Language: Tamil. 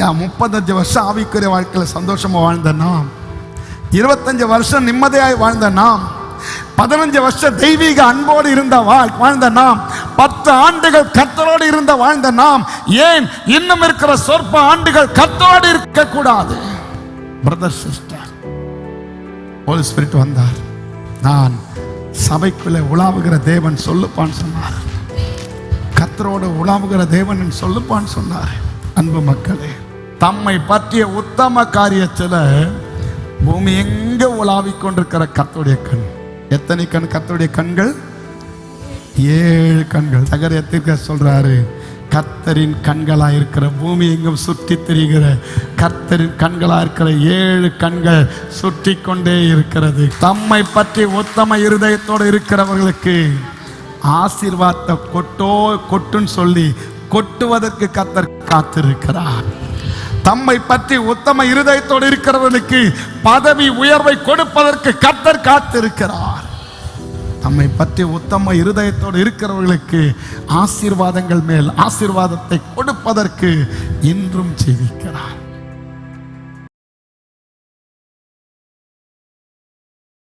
ஐயா 35 வருஷம் ஆவிக்குரிய வாழ்க்கையில் சந்தோஷமா வாழ்ந்த நாம், 25 வருஷம் நிம்மதியாய் வாழ்ந்த நாம், 15 வருஷம் தெய்வீக அன்போடு இருந்த வாழ்ந்த நாம், 10 ஆண்டுகள் கர்த்தரோடு இருந்த வாழ்ந்த நாம், ஏன் இன்னும் இருக்கிற சொற்ப ஆண்டுகள் கர்த்தரோடு இருக்க கூடாது? பிரதர் சிஸ்டர், ஹோலி ஸ்பிரிட் வந்தார். நான் சபைக்குள்ளே உலாவுகிற தேவன் சொல்லுப்பான்னு சொன்னார். கர்த்தரோடு உலாவுகிற தேவன் சொல்லுப்பான்னு சொன்னார். அன்பு மக்களே, தம்மை பற்றிய உத்தம காரியத்தில் பூமி எங்க உலாவிக் கொண்டிருக்கிற கர்த்தருடைய கண். எத்தனை கண்? கர்த்தருடைய கண்கள் 7 கண்கள். சகரியா சொல்றாரு, கர்த்தரின் கண்களா இருக்கிற, பூமி எங்கும் சுற்றி திரிகிற கர்த்தரின் கண்களா இருக்கிற 7 கண்கள் சுற்றி கொண்டே இருக்கிறது. தம்மை பற்றி உத்தம இருதயத்தோடு இருக்கிறவர்களுக்கு ஆசீர்வாதத்தை கொட்டுன்னு சொல்லி கொட்டுவதற்கு கர்த்தர் காத்திருக்கிறார். தம்மை பற்றி உத்தம இருதயத்தோடு இருக்கிறவர்களுக்கு பதவி உயர்வை கொடுப்பதற்கு கர்த்தர் காத்திருக்கிறார். தம்மை பற்றி உத்தம இருதயத்தோடு இருக்கிறவர்களுக்கு ஆசீர்வாதங்கள் மேல் ஆசீர்வாதத்தை கொடுப்பதற்கு இன்றும் ஜெபிக்கிறார்.